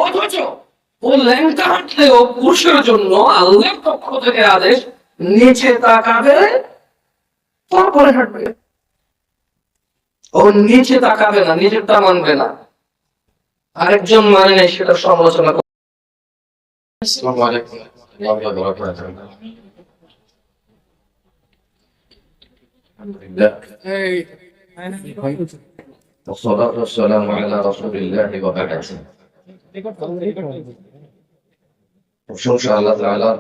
অথচ ও ল্যাংটা হাঁটলেও পুরুষের জন্য আল্লাহর পক্ষ থেকে আদেশ, নিচে তাকাবে তারপরে হাঁটবে। ও নিচে তাকাবে না, নিজেরটা মানবে না, আরেকজন মানে নেই সেটা সমালোচনা করে। আসসালামু আলাইকুম ওয়া রাহমাতুল্লাহি ওয়া বারাকাতুহু। আলহামদুলিল্লাহ والصلاة والسلام على رسول الله وبعد। প্রশংসা আল্লাহ তাআলার,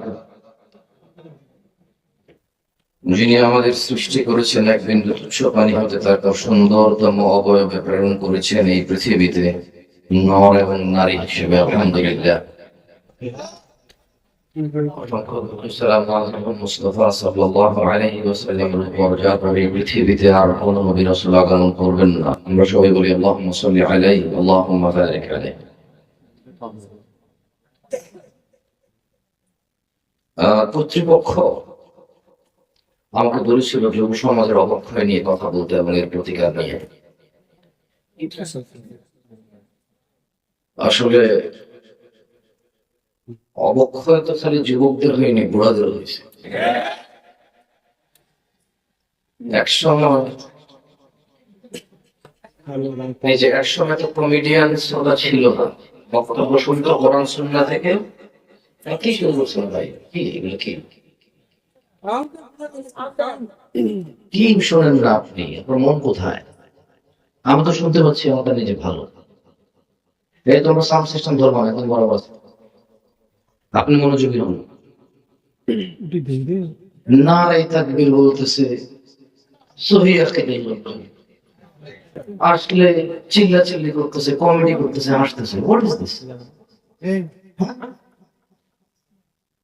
যিনি আমাদের সৃষ্টি করেছেন এক বিন্দু তুচ্ছ পানি হতে তারপর সুন্দরতম অবয়বে প্রেরণ করেছেন এই পৃথিবীতে নর এবং নারী হিসেবে। আলহামদুলিল্লাহ। মুস্তাফা সাল্লাল্লাহু আলাইহি ওয়াসাল্লামের উপর যারপর এই পৃথিবীতে আর কোনো নবী রাসূল আগমন করবেন না, আমরা সবাই বলি আল্লাহুম্মা সাল্লি আলাইহি আল্লাহুম্মা বারিক আলাইহি। কর্তৃপক্ষ আমাকে বলেছিল যুব সমাজের অবক্ষয় নিয়ে কথা বলতে এবং এর প্রতিকার নিয়ে। আসলে অবক্ষয় তো খালি যুবকদের হয়নি, বুড়াদের হয়েছে। একসময় তো কমেডিয়ান ছিল না, বক্তব্য শুনতো কোরআন সুন্নাহ থেকে। কি শুরু করছেন ভাই? কি এগুলো কি কি শোনেন না আপনি? আপনার মন কোথায়? আমি তো শুনতে পাচ্ছি আমাদের নিজে ভালো। এই তোমরা সাউন্ড সিস্টেম ধরবো না, একদম বরাবর। আপনি মনোযোগী হন। নারে তাকবীর বলতেছে, সহিয়াকে আসলে চিল্লা চিল্লি করতেছে, কমেডি করতেছে, হাসতেছে। What is this?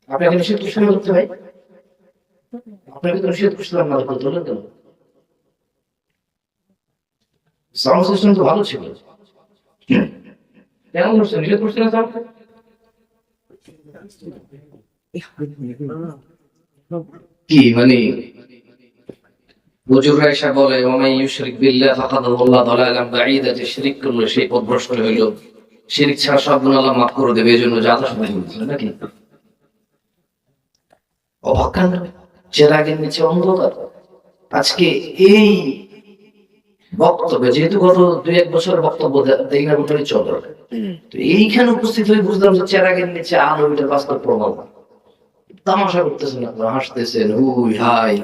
আপনি এখানে নিষেধ করছেন করতে ভাই? আপনাকে তো নিষেধ করছিলাম না করতে, বলেন কেন? সাউন্ড সিস্টেম তো ভালো ছিল, কেমন করছেন? নিষেধ করছিলেন স্যার? কি মানে হুজুররা এসে বলে ওমাই ইউশরিক বিল্লাহ ফাকাদ আল্লাহ দালালাম বাঈদা, যে শিরক করলে সেই পথভ্রষ্ট হইল, শিরক ছাড়া সব গুনাহ আল্লাহ মাফ করে দেবে, এজন্য যাতা সবাই বলছিলেন নাকি? অবাক না? চেরাগের নিচে অন্ধকার। আজকে এই বক্তব্য, যেহেতু গত 2-1 বছরের বক্তব্য দেখি না কোথায় চলে, তো এইখানে উপস্থিত হয়ে বুঝলাম যে চেরাগের নিচে আলো, এটার বাস্তব প্রমাণ। তামাশা করতেছেন আপনারা, হাসতেছেন, হুই হাই।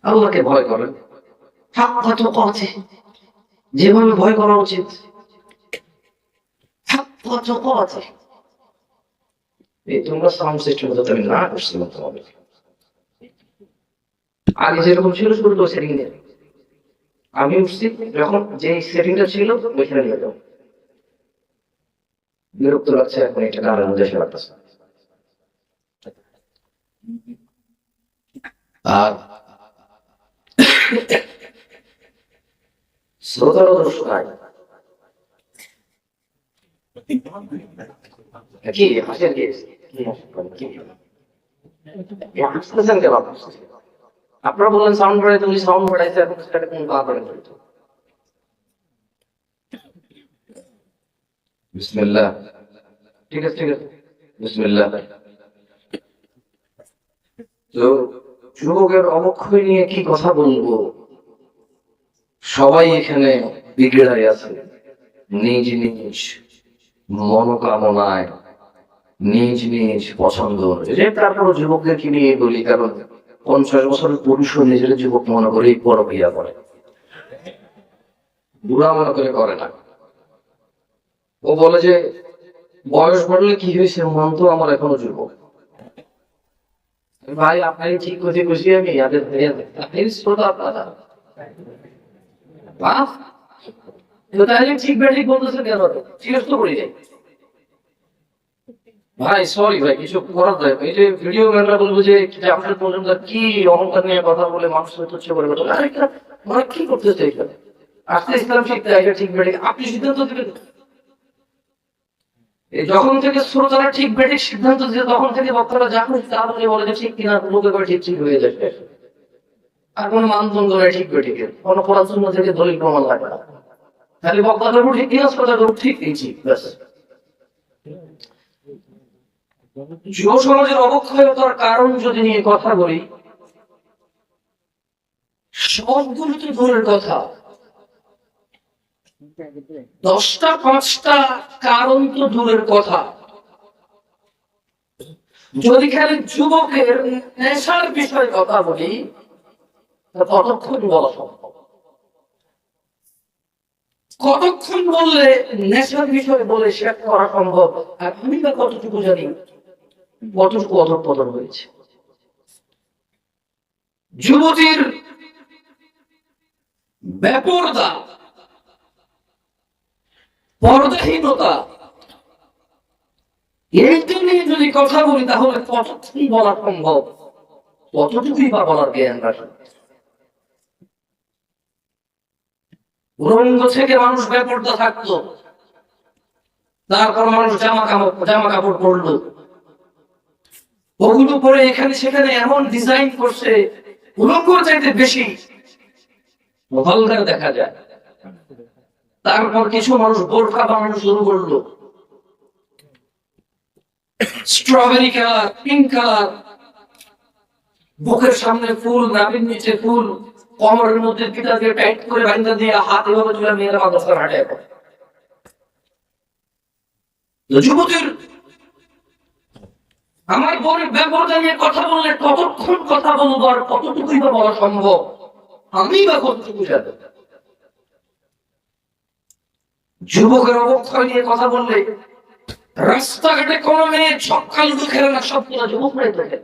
আল্লাহকে ভয় করেন, হাক্কা তুকাতিহ, যেভাবে ভয় করা উচিত। হাক্কা তুকাতিহ। এই তোমরা সাউন্ড সিস্টেম তো আমি না করছিলাম তোমাদের আগে যেরকম ছিল শুরু তো সেটিং নেই। আমি উঠছি যখন যে সেটিংটা ছিল ওইখানে নিয়ে যাও। বিরক্ত লাগছে এখন, এটা কারণ দেশে লাগতেছে। আর শ্রোতারও দোষ নাই। কি হাসেন? হাসতেছেন কেন? আপনারা বললেন সাউন্ড বাড়াইতে, উনি সাউন্ড বাড়াইছে, এখন সেটা কোন পা করেন? বিসমিল্লাহ। ঠিক আছে, ঠিক আছে, বিসমিল্লাহ। তো যুবকের অবক্ষয় নিয়ে কি কথা বলবো? সবাই এখানে বিগড়ে আছে নিজ নিজ মনোকামনায়, নিজ নিজ পছন্দ। তারপর যুবকদেরকে নিয়ে বলি, কারণ 50 বছরের পুরুষও নিজের যুবক মনে করেই পরক্রিয়া করে, বুড়া মনে করে না। ও বলে যে বয়স বাড়লে কি হয়েছে, মন তো আমার এখনো যুবক। ভাই আপনাকে ঠিক করতে খুশি আমি, শ্রোতা আপনারা ঠিক বেঠিক বলতেছে কেন? জিজ্ঞেস তো করি যাই ভাই, সরি ভাই, কিছু করার যায়। এই যে ভিডিও ম্যানরা বলবো যে আপনার পর্যন্ত কি অহংকার নিয়ে কথা বলে মানুষের তুচ্ছ করে কথা, মানে কি করতেছে এখানে? আসতে ইসলাম শিখতে এটা ঠিক বেঠিক আপনি সিদ্ধান্ত দিবেন। যখন থেকে শ্রোতারা ঠিক বেঠিক সিদ্ধান্ত দিতে, তখন থেকে বক্তারা যা খুশি তা বলে যে ঠিক কিনা, লোকে করে ঠিক ঠিক হয়ে যাবে। আর কোনো মানদণ্ড নেই ঠিক বেঠিকের, কোনো কোরআন সুন্নাহ থেকে দলিল প্রমাণ লাগবে না, খালি বক্তাদের উপর ঠিক কিয়াস কথা ঠিক দিয়েছি ব্যাস। যুব সমাজের অবক্ষয়তার কারণ যদি নিয়ে কথা বলি, সবগুলো তো দূরের কথা, 10টা 5টা কারণ তো দূরের কথা, যদি খালি যুবকের নেশার বিষয়ে কথা বলি কতক্ষণ বলা সম্ভব? কতক্ষণ বললে নেশার বিষয়ে বলে শেষ করা সম্ভব? আর আমি বা কতটুকু জানি কতটুকু অধঃপতন হয়েছে। যুবতীর বেপরদা, পর্দাহীনতা, এইটা নিয়ে যদি কথা বলি তাহলে কতটুকুই বলা সম্ভব, কতটুকুই বা বলার জ্ঞান রাখে। রঙ্গ থেকে মানুষ বেপরদা থাকতো, তারপর মানুষ জামা কাপড় পরলো, ওগুলো পরে এখানে সেখানে এমন ডিজাইন করছে উলঙ্গর চাইতে বেশি ভালগার দেখা যায়। তারপর কিছু মানুষ বোরকা বানানো শুরু করলো, স্ট্রবেরি কালার, পিঙ্ক কালার, বুকের সামনে ফুল, নাভির নিচে ফুল, কোমরের মধ্যে পিতা দিয়ে টাইট করে বান্ধা দিয়ে হাত এভাবে তুলে মেয়েরা মাদ্রাসার হাঁটে। এখন যুবতীর আমার বোনের ব্যাপারটা নিয়ে কথা বললে কতক্ষণ কথা বলবো আর কতটুকুই বা বলা সম্ভব, আমি বা কতটুকু জানি। যুবকের অবক্ষয় নিয়ে কথা বললে রাস্তাঘাটে কোন মেয়ে ছক্কা লুডু খেলে না, সবগুলো যুবকরাই থাকে।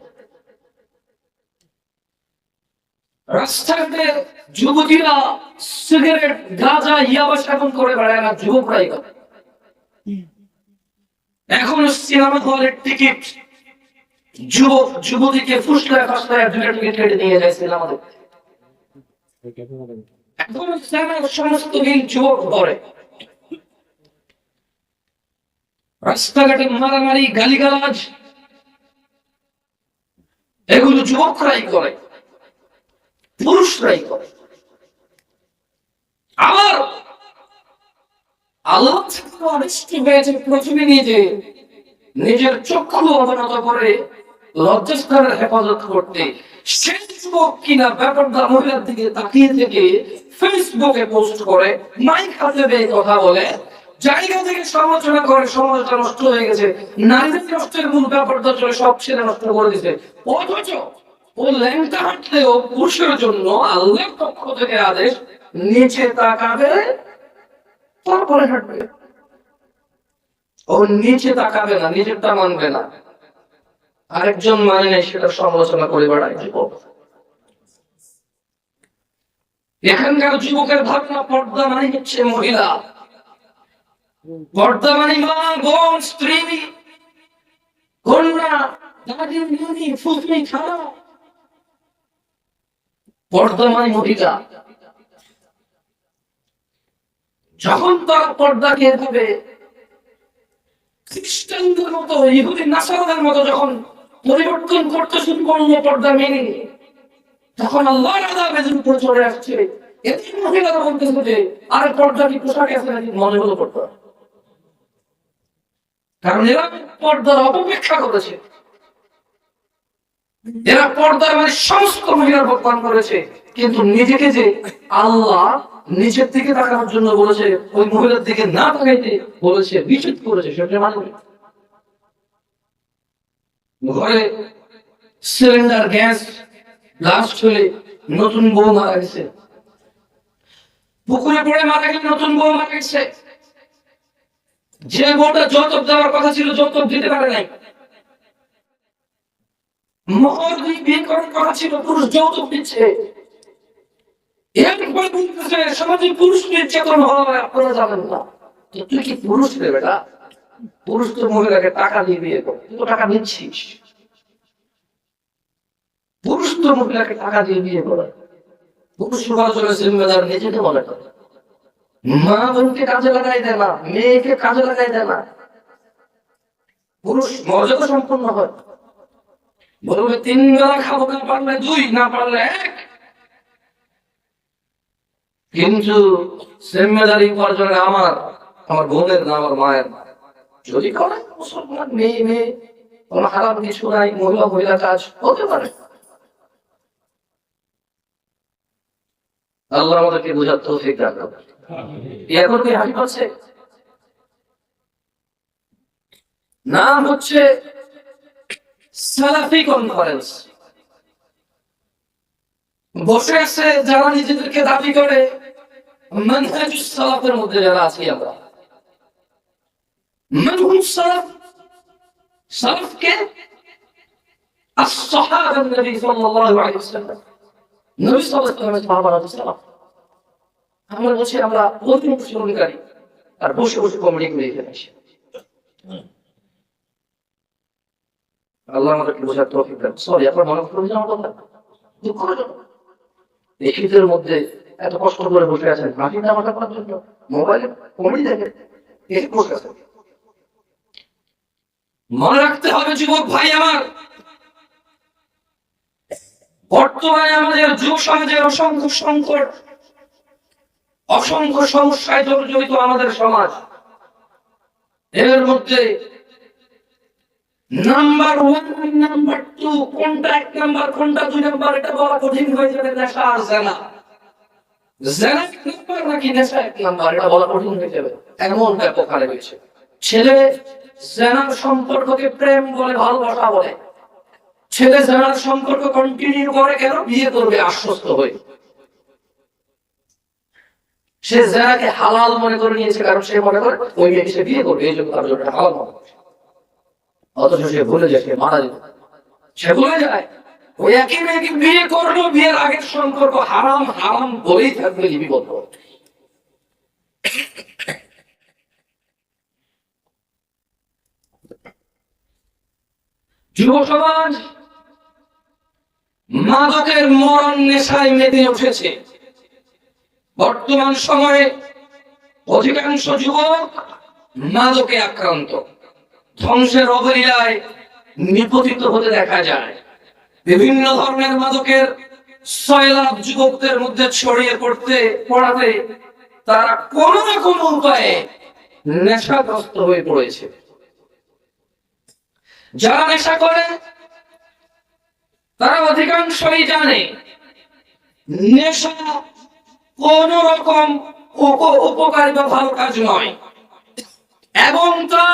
রাস্তাঘাটে যুবতীরা সিগারেট, গাঁজা, ইয়াবা সেবন করে বেড়ায় না, যুবকরাই করে। এখন সিনেমা হলের টিকিট যুবক যুবতীকে ফুসলায় ফাসলায় 2টা টিকিট কেটে নিয়ে যায় সিনেমা দেখতে। এখন সমস্ত দিন যুবক করে। রাস্তাঘাটে মারামারি, গালিগালাজ, এগুলো যুবকরাই করে, পুরুষরাই করে। আবার আল্লাহ প্রথমে নিজের চক্ষু অবনত করে লজ্জাস্থানের হেফাজত করতে, সেই যুবক কিনা ব্যাপারটা মহিলার দিকে তাকিয়ে থেকে ফেসবুকে পোস্ট করে, মাইক হাতে দিয়ে কথা বলে, জায়গা থেকে সমালোচনা করে, সমাজটা নষ্ট হয়ে গেছে, নারীদের নষ্টের মূল ব্যাপারটা চলে সব ছেলে নষ্ট করে দিচ্ছে। অথচ ও ল্যাংটা হাঁটলেও পুরুষের জন্য আল্লাহর পক্ষ থেকে আদেশ, নিচে তাকাবে তারপরে হাঁটবে। ও নিচে তাকাবে না, নিজেরটা মানবে না, আরেকজন মানে নেই সেটা সমালোচনা করে বেড়ায় যুবক। এখানকার যুবকের ভাবনা পর্দা মানে হচ্ছে মহিলা, পর্দা মানে মা, বোন, স্ত্রী, কন্যা, দাদি, নানি, ফুফি, খালা। পর্দা মানে মহিলা। যখন তারা পর্দাকে এভাবে খ্রিস্টানদের মতো, ইহুদি নাসারাদের মতো যখন পরিবর্তন করতে শুরু করলো পর্দা মেনে, তখন আল্লাহর আযাব এদের উপর চলে আসছে। এদিন মহিলারা বলতেছে যে আর পর্দা কি পোশাক আছে নাকি, মনে হলো পর্দা, কারণ এরা পর্দার অপেক্ষা করেছে, এরা পর্দার মানে সমস্ত মহিলার বদনাম করেছে। কিন্তু নিজেকে যে আল্লাহ নিচের দিকে তাকানোর জন্য বলেছে, ওই মহিলার দিকে না তাকাইতে বলেছে, নিষেধ করেছে, সেটা মানে ঘরে সিলিন্ডার গ্যাস ব্লাস্ট হলে নতুন বউ মারা গেছে, পুকুরে পড়ে মারা গেলে নতুন বউ মারা গেছে, যে বউটা যৌতুক দেওয়ার কথা ছিল যৌতুক দিতে পারে নাই, মোহর দিয়ে বিয়ে করার কথা ছিল, পুরুষ যৌতুক দিচ্ছে। এরপরে বলতেছে সমাজে পুরুষ নির্যাতন হয়, আপনারা জানেন না। তুই কি পুরুষ রে বেটা? পুরুষ তো মহিলাকে টাকা দিয়ে বিয়ে করে, তুই তো টাকা নিচ্ছিস। পুরুষ তো মহিলাকে টাকা দিয়ে বিয়ে করে, পুরুষ সমাজের জিম্মেদার নিজেকে মনে করে। মা বোনকে কাজে লাগাই দেয় না, মেয়েকে কাজে লাগাই দেয় না। পুরুষ মর্যাদা সম্পন্ন হয়, বলবে 3 বেলা খাবো, না পারলে 2, না পারলে 1। কিন্তু জিম্মেদারি উপার্জনে আমার বোনের না, আমার মায়ের না। যদি করে মুসলমান মেয়ে কোন হারাম কিছু নাই, মহিলা কাজ হতে পারে। আল্লাহ আমাদেরকে বোঝার তৌফিক দান করুন। এখন কি হাসি পাচ্ছে? নাম হচ্ছে সালাফি কনফারেন্স। বসে আছে যারা নিজেদেরকে দাবি করে মানহাজুস সালাফের মধ্যে যারা আছি আমরা। মানহুম সালাফ, সালাফকে আসহাবান নবী সাল্লাল্লাহু আলাইহি ওয়াসাল্লাম, নবী সাল্লাল্লাহু আলাইহি ওয়াসাল্লামের সাহাবারা সালাফ। আমরা বলছি আমরা অনুসরণকারী, আর বসে বসে কমেডি করে ফেলেছি। আল্লাহ আমাদেরকে বোঝার তৌফিক দান। সরি, আপনার মনে করবেন আমার কথা দুঃখজনক। এই শীতের মধ্যে এত কষ্ট করে বসে আছেন মাটি তামাশা করার জন্য, মোবাইলে কমেডি দেখে বসে আছেন। মনে রাখতে হবে যুবক ভাই আমার, বর্তমানে আমাদের যুব সমাজের অসংখ্য সংকট, অসংখ্য সমস্যায় জর্জরিত আমাদের সমাজ। এর মধ্যে নাম্বার 1 নাম্বার 2 কোনটা 1 নাম্বার কোনটা 2 নাম্বার এটা বলা কঠিন হয়ে যাবে। নেশা আর জানা, জানা 1 নাম্বার নাকি নেশা 1 নাম্বার এটা বলা কঠিন হয়ে যাবে, এমন ব্যাপক হারে হয়েছে। ছেলে জানার সম্পর্ককে প্রেম বলে, ভালোবাসা বলে। ছেলে জানার সম্পর্ক কন্টিনিউ করে কেন? বিয়ে করবে আশ্বস্ত হয়ে। সে জানাকে হালাল মনে করে নিয়েছে, কারণ সে মনে করে ওই মেয়েকে সে বিয়ে করবে, এই জন্য তার জন্য হালাল মনে করে। অথচ সে ভুলে যায়, সে মারা যেত, সে ভুলে যায় ওই একই মেয়েকে বিয়ে করলো, বিয়ের আগের সম্পর্ক হারাম হারাম বলেই থাকবে লিপিবদ্ধ। যুব সমাজ মাদকের মরণ নেশায় মেতে উঠেছে। বর্তমান সময়ে অধিকাংশ যুবক মাদকে আক্রান্ত, ধ্বংসের অবলীলায় নিপতিত হতে দেখা যায়। বিভিন্ন ধরনের মাদকের সয়লাভ যুবকদের মধ্যে ছড়িয়ে পড়াতে তারা কোনো না কোনো উপায়ে নেশাগ্রস্ত হয়ে পড়েছে। যারা নেশা করে তারা অধিকাংশই জানে নেশা কোন রকম উপকারী বা ভালো কাজ নয়, এবং তা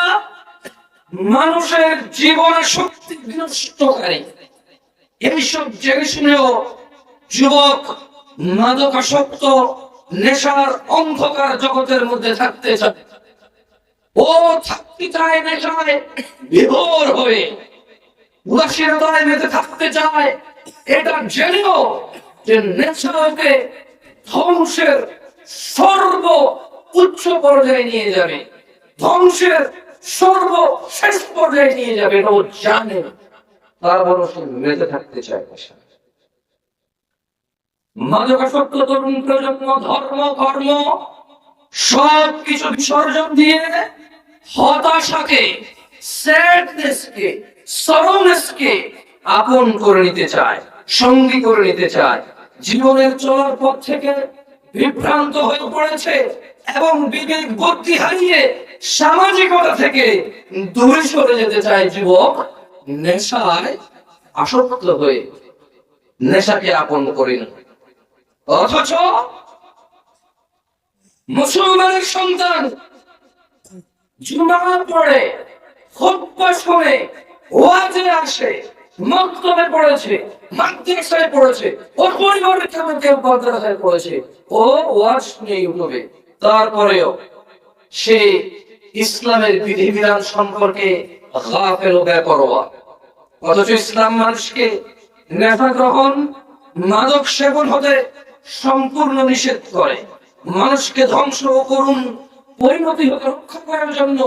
মানুষের জীবনের শক্তি বিনষ্টকারী। এইসব জেনে শুনেও যুবক মাদকাসক্ত নেশার অন্ধকার জগতের মধ্যে থাকতে চায়। ও থাকতে চায় নেশায় বিভোর হয়ে, উদাসীনতায় মেতে থাকতে চায়। এটা জেনেও যে নেশাকে ধ্বংসের সর্ব উচ্চ পর্যায়ে নিয়ে যাবে, ধ্বংসের সর্বশেষ পর্যায়ে নিয়ে যাবে, ও জানে, তারপর সে মেতে থাকতে চায়। মাদকাসক্ত তরুণ প্রজন্ম ধর্ম কর্ম সবকিছু বিসর্জন দিয়ে হতাশাকে, স্যাডনেসকে, সরনেসকে আপন করে নিতে চায়, সঙ্গী করে নিতে চায়। জীবনের চলার পথ থেকে বিভ্রান্ত হয়ে পড়েছে এবং বিবেক বুদ্ধি হারিয়ে সামাজিকতা থেকে দূরে সরে যেতে চায় যুবক। নেশায় আসক্ত হয়ে নেশাকে আপন করে না। অথচ মুসলমানের সন্তান জুমা পড়ে, খুতবা শুনে, ওয়াজে আসে, মক্তবে পড়েছে, মাদ্রাসায় পড়েছে, ওর পরিবারের কেউ মাদ্রাসায় পড়েছে, ও ওয়াজ শুনে ইউটিউবে, তারপরেও সে ইসলামের বিধিবিধান সম্পর্কে গাফেল ও বেপরোয়া। অথচ ইসলাম মানুষকে নেশা গ্রহণ, মাদক সেবন হতে সম্পূর্ণ নিষেধ করে। মানুষকে ধ্বংস ও করুণ পরিণতি হতে রক্ষা করার জন্য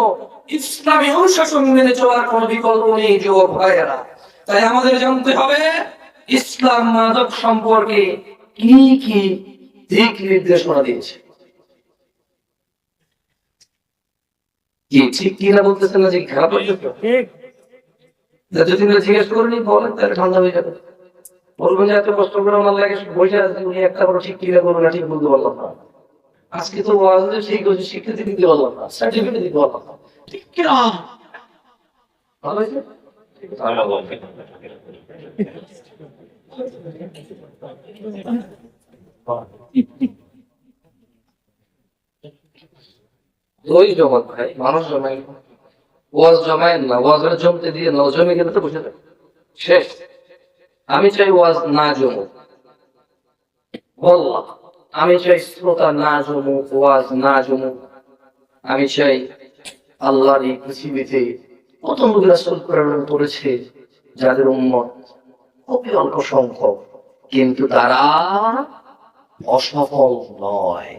ইসলামী অনুশাসন মেনে চলার কোন বিকল্প নেই যুবক ভাইয়েরা। তাই আমাদের জানতে হবে ইসলাম মাদক সম্পর্কে কি কি দিক নির্দেশনা দিয়েছে। কি ঠিক কিনা বলতেছেন না? যে খারাপ যদি জিজ্ঞেস করিনি বলেন, তাহলে ঠান্ডা হয়ে যাবে। বলবেন যে এত কষ্ট করে আমার লাগে বসে আছে, উনি একটা বড় ঠিক কিনা করবেন না, ঠিক বলতে পারলাম না। আজকে তো ওয়াজে ঠিক হচ্ছে, স্বীকৃতি দিতে পারলাম না, সার্টিফিকেট দিতে পারলাম না, ঠিক কিনা? ভালো হয়েছে? ওই জমাত ভাই, মানুষ জমায় না। ওয়াজ জমায় না, ওয়াজের জমতে দিয়ে না, জমে গেলে তো বুঝে যাবে শেষ। আমি চাই ওয়াজ না জমুক, বললাম আমি চাই শ্রোতা না জমুক, ওয়াজ না জমুক। আমি চাই আল্লাহর এই পৃথিবীতে কত নবী রাসূল প্রেরণ করেছে, যাদের উম্মত খুবই অল্প সংখ্যক, কিন্তু তারা অসফল নয়।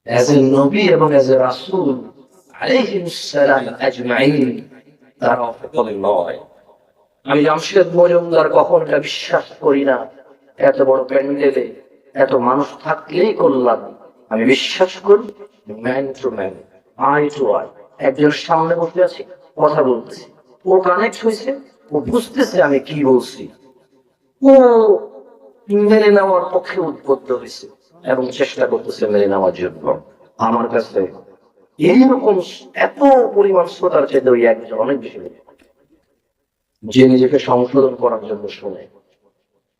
এজ এ নবী এবং এজ এ রাসূল আলাইহিস সালাম আজমাইন, তারা অসফল নয়। আমি জামশেদ মজুমদার কখন এটা বিশ্বাস করি না, এত বড় প্যান্ডেলে এত মানুষ থাকলেই করলাম। আমি বিশ্বাস করি man to man, eye to eye. একজন সামনে বসে আছে, কথা বলতেছি, ও কানেক্ট হয়েছে, ও বুঝতেছে আমি কি বলছি, ও মেনে নেওয়ার পক্ষে উদ্বুদ্ধ হয়েছে এবং চেষ্টা করতেছে মেনে নেওয়ার জন্য। আমার কাছে এইরকম এত পরিমাণ শ্রোতার চাইতে ওই একজন অনেক বেশি, যে নিজেকে সংশোধন করার জন্য শোনে।